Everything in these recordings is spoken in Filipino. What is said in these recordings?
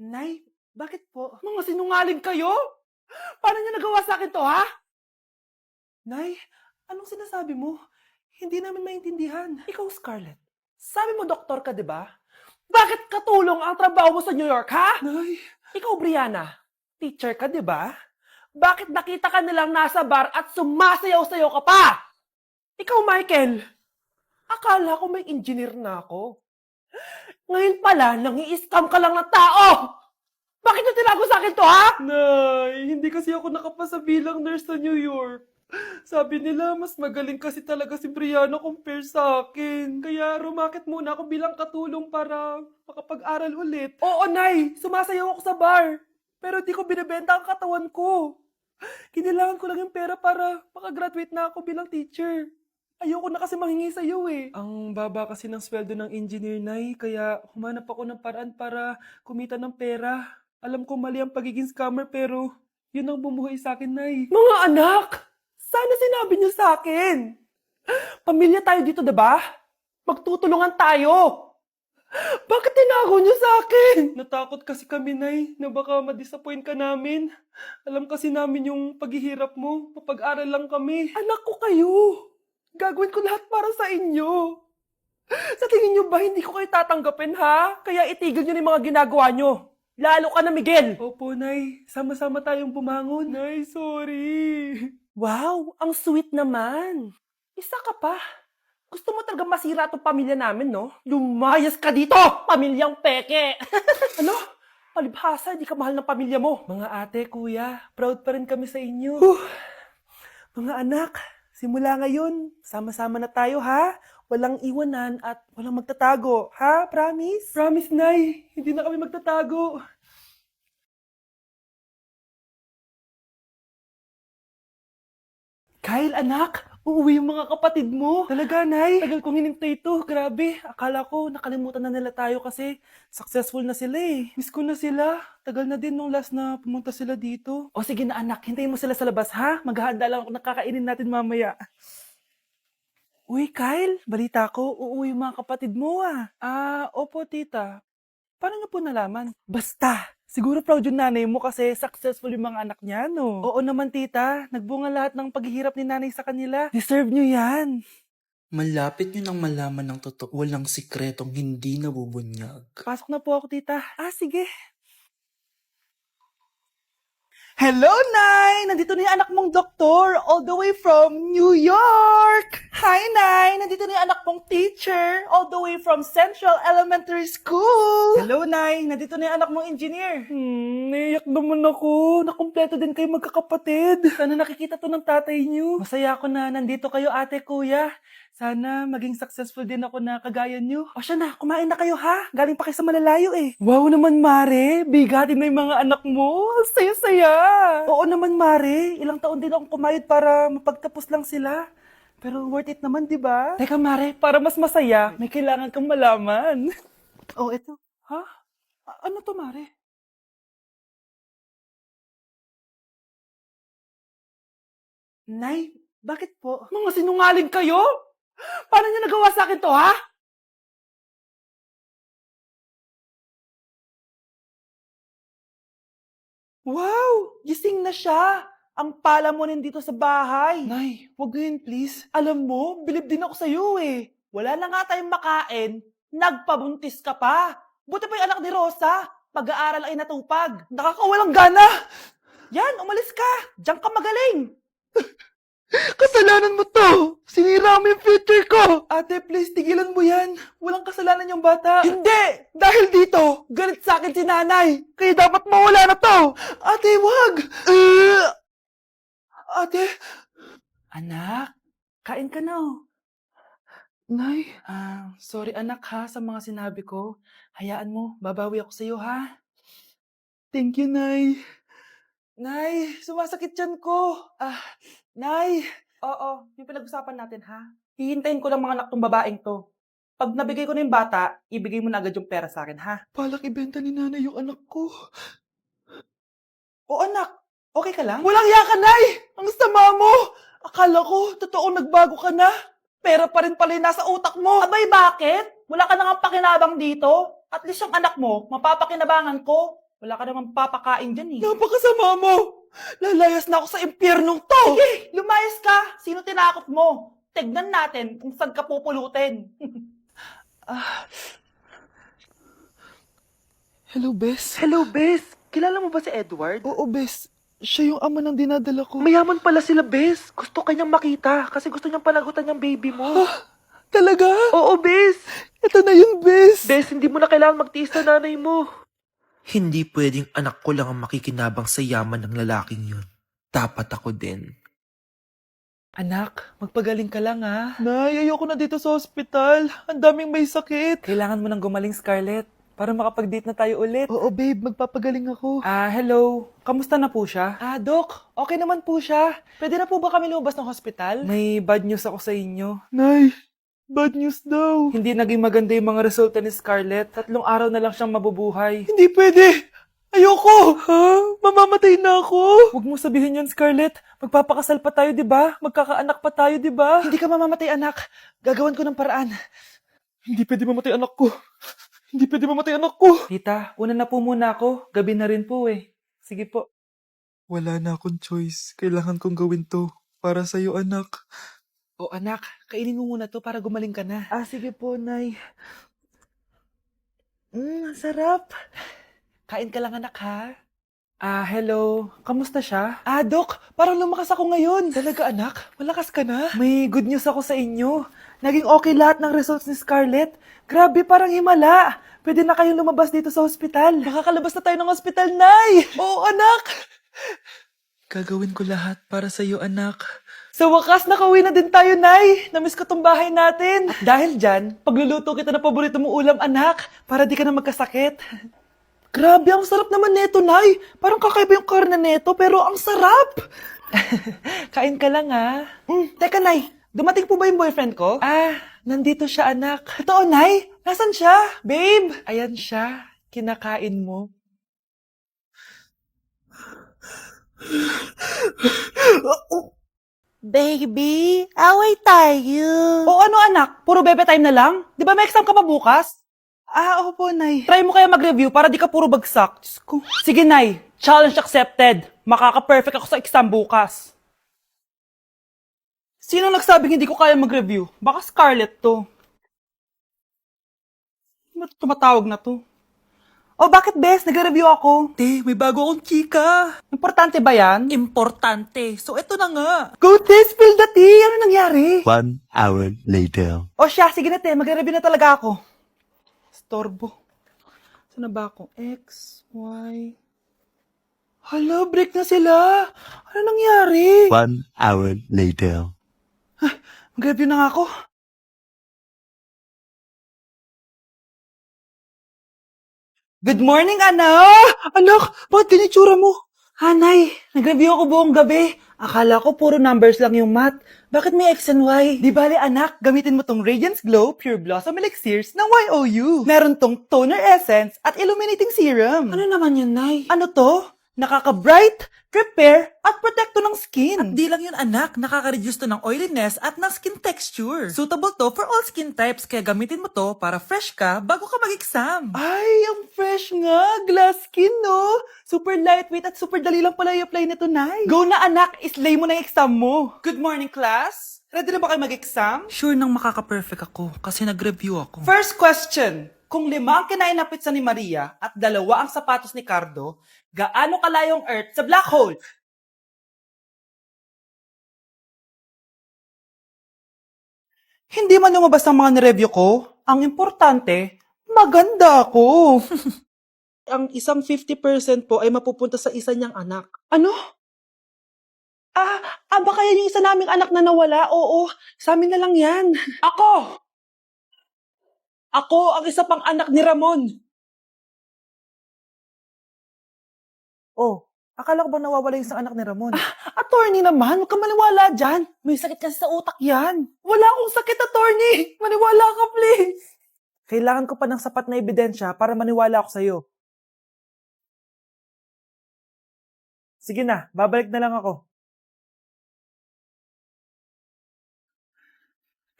Nay, bakit po? Mga sinungaling kayo? Paano niyo nagawa sa akin to, ha? Nay, anong sinasabi mo? Hindi namin maintindihan. Ikaw, Scarlett. Sabi mo doktor ka, di ba? Bakit katulong ang trabaho mo sa New York, ha? Nay. Ikaw, Brianna. Teacher ka, di ba? Bakit nakita ka nilang nasa bar at sumasayaw-sayaw ka pa? Ikaw, Michael. Akala ko may engineer na ako. Ngayon pala, nangi-scam ka lang ng tao! Bakit niyo tinago sa akin to, ha? Nay, hindi kasi ako nakapasa bilang nurse sa New York. Sabi nila, mas magaling kasi talaga si Brianna compare sa akin. Kaya rumakit muna ako bilang katulong para makapag-aral ulit. Oo, Nay. Sumasayaw ako sa bar. Pero di ko binibenta ang katawan ko. Kailangan ko lang yung pera para makagraduate na ako bilang teacher. Ayoko na kasi manghingi sa'yo eh. Ang baba kasi ng sweldo ng engineer, Nay. Kaya humanap ako ng paraan para kumita ng pera. Alam ko mali ang pagiging scammer pero yun ang bumuhay sa akin, Nay. Mga anak! Sana sinabi niyo sa akin. Pamilya tayo dito, diba? Magtutulungan tayo. Bakit tinago niyo sa akin? Natakot kasi kami, Nay, na baka ma-disappoint ka namin. Alam kasi namin yung paghihirap mo. Mapag-aral lang kami. Anak ko kayo. Gagawin ko lahat para sa inyo. Sa tingin niyo ba hindi ko kayo tatanggapin, ha? Kaya itigil niyo na yung mga ginagawa niyo. Lalo ka na, Miguel. Opo, Nay. Sama-sama tayong bumangon. Nay, sorry. Wow, ang sweet naman. Isa ka pa. Gusto mo talaga masira itong pamilya namin, no? Lumayas ka dito, pamilyang peke! Ano? Palibhasa, di ka mahal ng pamilya mo. Mga ate, kuya, proud pa rin kami sa inyo. Mga anak, simula ngayon, sama-sama na tayo, ha? Walang iwanan at walang magtatago, ha? Promise? Promise, Nay. Hindi na kami magtatago. Kyle, anak, uuwi yung mga kapatid mo. Talaga, Nay? Tagal kong hinintay ito. Grabe, akala ko nakalimutan na nila tayo kasi successful na sila eh. Miss ko na sila. Tagal na din nung last na pumunta sila dito. O sige na anak, hintayin mo sila sa labas ha. Maghahanda lang ako ng kakainin natin mamaya. Uy, Kyle, balita ko, uuwi yung mga kapatid mo ah. Opo tita. Paano niyo po nalaman? Basta! Siguro proud yung nanay mo kasi successful yung mga anak niya, no? Oo naman, tita. Nagbunga lahat ng paghihirap ni nanay sa kanila. Deserve niyo yan. Malapit nyo nang malaman ng totoo, walang sikretong hindi nabubunyag. Pasok na po ako, tita. Sige. Hello, Nay! Nandito na yung anak mong doktor, all the way from New York! Hi, Nay! Nandito na yung anak mong teacher, all the way from Central Elementary School! Hello, Nay! Nandito na yung anak mong engineer. Naiyak naman ako. Nakumpleto din kayo magkakapatid. Sana nakikita to ng tatay niyo. Masaya ako na nandito kayo, ate, kuya. Sana maging successful din ako na kagaya niyo. O siya na, kumain na kayo ha. Galing pa kayo sa malalayo eh. Wow naman, Mare. Bigatin na yung mga anak mo. Saya-saya. Oo naman, Mare. Ilang taon din akong kumayod para mapagtapos lang sila. Pero worth it naman, di ba? Teka, Mare, para mas masaya, may kailangan kang malaman. Oh, eto. Ha? Ano to, Mare? Nay, bakit po? Mga sinungaling kayo? Paano niyo nagawa sa akin to, ha? Wow! Gising na siya! Ang pala mo rin dito sa bahay. Nay, wag ngayon please. Alam mo, bilib din ako sa'yo eh. Wala na nga tayong makain, nagpabuntis ka pa. Buti pa yung anak ni Rosa, pag-aaral ay natupag. Nakakawalang gana! Yan, umalis ka! Diyan ka magaling! Kasalanan mo to! Sinira mo yung future ko! Ate, please, tigilan mo yan. Walang kasalanan yung bata. Hindi! Dahil dito, galit sa akin si nanay. Kaya dapat mawala na to! Ate, wag! Ate! Anak, kain ka na oh. Nay? Sorry anak ha sa mga sinabi ko. Hayaan mo, babawi ako sa'yo ha. Thank you, Nay. Nay, sumasakit yan ko. Nay. Oo, yung pinag-usapan natin ha. Hihintayin ko lang mga anak tong babaeng to. Pag nabigay ko na yung bata, ibigay mo na agad yung pera sa akin ha. Balak ibenta ni nanay yung anak ko. O anak, okay ka lang? Walang iya ka, Nay! Ang sama mo! Akala ko, totoong nagbago ka na. Pera pa rin pala yung nasa utak mo. Abay, bakit? Wala ka nang pakinabang dito. At least yung anak mo, mapapakinabangan ko. Wala ka namang papakain dyan eh. Napakasama mo! Lalayas na ako sa impyernong to! Sige, lumayas ka! Sino tinakot mo? Tignan natin kung saan ka pupulutin. Hello, Bes. Hello, Bes! Kilala mo ba si Edward? Oo, Bes. Siya yung ama ng dinadala ko. Mayaman pala sila, Bes. Gusto kanyang makita kasi gusto niyang panagutan yung baby mo. Talaga? Oo, Bes! Ito na yun, Bes. Bes, hindi mo na kailangan magtiis sa nanay mo. Hindi pwedeng anak ko lang ang makikinabang sa yaman ng lalaking yun. Dapat ako din. Anak, magpagaling ka lang ha. Nay, ayoko na dito sa ospital. Ang daming may sakit. Kailangan mo nang gumaling, Scarlett, para makapag-date na tayo ulit. Oo, babe. Magpapagaling ako. Hello. Kamusta na po siya? Doc. Okay naman po siya. Pwede na po ba kami lumabas ng hospital? May bad news ako sa inyo. Nay, bad news daw. Hindi naging maganda yung mga resulta ni Scarlett. 3 araw na lang siyang mabubuhay. Hindi pwede. Ayoko. Ha? Mamamatay na ako. Huwag mo sabihin yun, Scarlett. Magpapakasal pa tayo, di ba? Magkakaanak pa tayo, di ba? Hindi ka mamamatay, anak. Gagawan ko ng paraan. Hindi pwede mamatay anak ko. Hindi pwede mamatay anak ko. Tita, una na po muna ako. Gabi na rin po eh. Sige po. Wala na akong choice. Kailangan kong gawin to. Para sa'yo, anak. O anak, kainin mo muna to para gumaling ka na. Sige po, Nay. Ang sarap. Kain ka lang, anak, ha? Hello. Kamusta siya? Doc, parang lumakas ako ngayon. Talaga, anak? Malakas ka na? May good news ako sa inyo. Naging okay lahat ng results ni Scarlett. Grabe, parang himala. Pwede na kayong lumabas dito sa ospital. Makakalabas na tayo ng ospital, Nay! Oo, anak! Gagawin ko lahat para sa'yo, anak. Sa wakas, nakauwi na din tayo, Nay! Namiss ko tong bahay natin. At dahil dyan, pagluluto kita ng paborito mong ulam, anak, para di ka na magkasakit. Grabe, ang sarap naman neto, Nay! Parang kakaiba yung karne neto, pero ang sarap! Kain ka lang, ha? Teka, Nay, dumating po ba yung boyfriend ko? Nandito siya, anak. Totoo, Nay? Nasaan siya? Babe! Ayan siya. Kinakain mo. Baby, away tayo. O ano, anak? Puro bebe time na lang? Di ba may exam ka pa bukas? Opo, Nay. Try mo kaya mag-review para di ka puro bagsak. Diyos ko. Sige, Nay. Challenge accepted. Makaka-perfect ako sa exam bukas. Sino nagsabing hindi ko kaya mag-review? Baka Scarlett to. Ba't tumatawag na to? O bakit, Bes? Nag-review ako. Te, may bago akong chika. Importante ba yan? Importante. So, eto na nga. Go, Te! Spill the tea! Ano nangyari? 1 hour later. O siya, sige na, Te. Mag-review na talaga ako. Storbo. Saan na ba ako? X, Y... Hala, break na sila. Ano nangyari? 1 hour later. Mag-review na nga ako. Good morning, anak! Anak, bakit ganyan tsura mo? Hanay, nag-review ako buong gabi. Akala ko puro numbers lang yung math. Bakit may X and Y? Di bale, anak, gamitin mo tong Radiance Glow Pure Blossom Elixirs ng YOU. Meron tong toner essence at illuminating serum. Ano naman yun, Nay? Ano to? Nakaka-bright, repair, at protekto ng skin. At di lang yun, anak. Nakaka-reduce to ng oiliness at ng skin texture. Suitable to for all skin types, kaya gamitin mo to para fresh ka bago ka mag-exam. Ay, ang fresh nga. Glass skin, no? Super lightweight at super dali lang pala i-apply nito, Nay. Go na, anak. Islay mo na yung exam mo. Good morning, class. Ready na ba kayo mag-exam? Sure nang makaka-perfect ako kasi nag-review ako. First question. Kung 5 ang kinain na pizza ni Maria at 2 ang sapatos ni Cardo, gaano kalayong Earth sa black hole? Hindi man lumabas ang mga nireview ko. Ang importante, maganda ako. Ang isang 50% po ay mapupunta sa isa niyang anak. Ano? Baka yan yung isa naming anak na nawala? Oo, sa amin na lang yan. Ako! Ako ang isa pang anak ni Ramon. Oh, akala ko ba nawawala yung isang anak ni Ramon? Attorney naman, huwag ka maniwala dyan. May sakit kasi sa utak yan. Wala akong sakit, attorney. Maniwala ka, please. Kailangan ko pa ng sapat na ebidensya para maniwala ako sa'yo. Sige na, babalik na lang ako.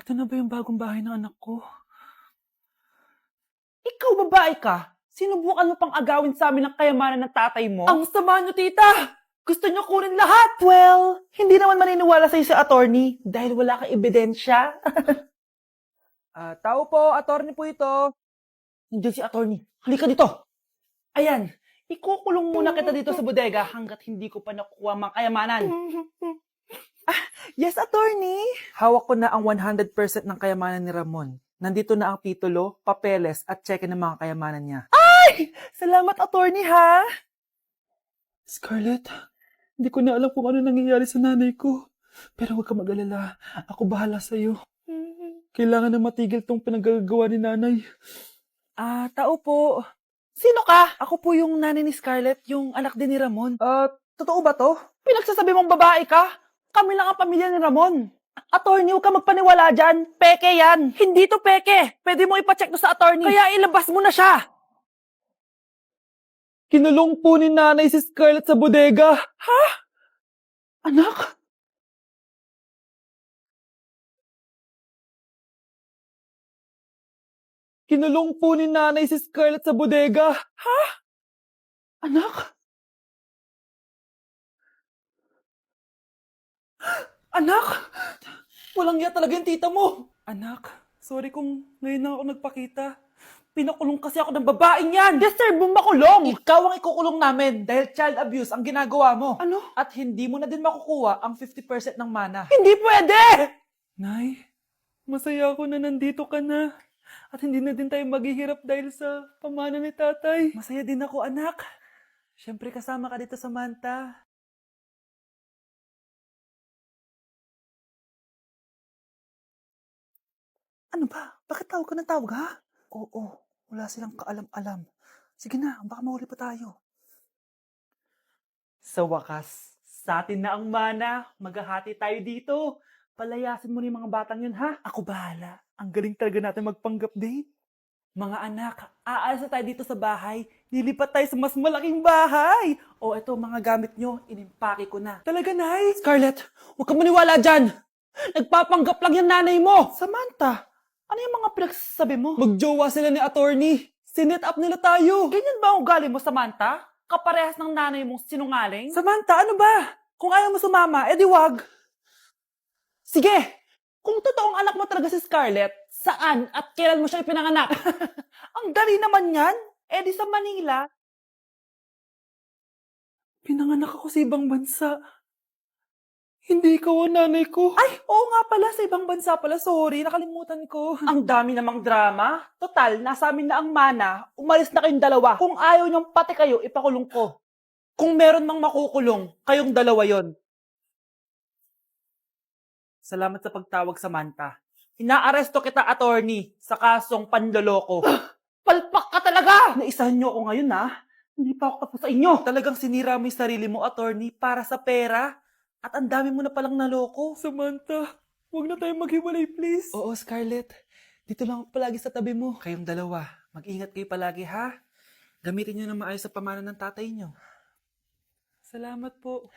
Ito na ba yung bagong bahay ng anak ko? Ikaw, babae ka. Sinubukan mo pang agawin sa amin ang kayamanan ng tatay mo? Ang sama nyo, tita! Gusto nyo kunin lahat! Well, hindi naman maniniwala sa'yo si attorney dahil wala kang ebidensya. Tao po, attorney po ito. Nandiyan si attorney. Halika dito. Ayan, ikukulong muna kita dito sa bodega hanggat hindi ko pa nakukuha ang mga kayamanan. Yes, attorney. Hawak ko na ang 100% ng kayamanan ni Ramon. Nandito na ang titulo, papeles at cheque ng mga kayamanan niya. Salamat, attorney, ha? Scarlett, hindi ko na alam kung ano nangyayari sa nanay ko. Pero huwag ka mag-alala. Ako bahala sa'yo. Kailangan na matigil tong pinagagawa ni nanay. Tao po. Sino ka? Ako po yung nanay ni Scarlett, yung anak din ni Ramon. Totoo ba to? Pinagsasabi mong babae ka? Kami lang ang pamilya ni Ramon. Attorney, huwag ka magpaniwala dyan. Peke yan. Hindi to peke. Pwede mo ipacheck to sa attorney. Kaya ilabas mo na siya. Kinulong po ni nanay si Scarlett sa bodega. Ha? Anak? Kinulong po ni nanay si Scarlett sa bodega. Ha? Anak? Anak? Walang iya talaga yung tita mo. Anak, sorry kung ngayon na ako nagpakita. Pinakulong kasi ako ng babaeng yan. Deserve mong makulong. Ikaw ang ikukulong namin dahil child abuse ang ginagawa mo. Ano? At hindi mo na din makukuha ang 50% ng mana. Hindi pwede! Nay, masaya ako na nandito ka na. At hindi na din tayo maghihirap dahil sa pamana ni tatay. Masaya din ako, anak. Siyempre kasama ka dito sa Manta. Ano ba? Bakit tawag ka ng tawag, ha? Oo, wala silang kaalam-alam. Sige na, baka mahuli pa tayo. Sa wakas, sa atin na ang mana. Maghahati tayo dito. Palayasin mo na yung mga batang yun, ha? Ako bahala. Ang galing talaga natin magpanggap date. Mga anak, aalis na tayo dito sa bahay. Lilipat tayo sa mas malaking bahay. O eto, mga gamit nyo, inimpake ko na. Talaga, Nay? Scarlett, huwag ka maniwala dyan. Nagpapanggap lang yung nanay mo. Samantha, ano yung mga pinagsasabi mo? Magjowa sila ni attorney. Sinet up nila tayo. Ganyan ba ang ugali mo, Samantha? Kaparehas ng nanay mong sinungaling? Samantha, ano ba? Kung ayaw mo sumama, edi wag. Sige, kung totoong anak mo talaga si Scarlett, saan at kailan mo siya ipinanganak? Ang dali naman yan. Eh di sa Manila. Pinanganak ako sa ibang bansa. Hindi ikaw ang nanay ko. Ay, oo nga pala, sa ibang bansa pala. Sorry, nakalimutan ko. Ang dami namang drama. Total, nasa amin na ang mana. Umalis na kayong dalawa. Kung ayaw niyong pati kayo, ipakulong ko. Kung meron mang makukulong, kayong dalawa yon. Salamat sa pagtawag, Samantha. Inaaresto kita, attorney, sa kasong panloloko. Palpak ka talaga! Naisahan niyo ako ngayon, ha? Hindi pa ako tapos sa inyo. Talagang sinira mo yung sarili mo, attorney, para sa pera. At ang dami mo na palang naloko. Samantha, huwag na tayo maghiwalay, please. Oo, Scarlett. Dito lang ako palagi sa tabi mo. Kayong dalawa, mag-ingat kayo palagi, ha? Gamitin nyo na maayos sa pamana ng tatay nyo. Salamat po.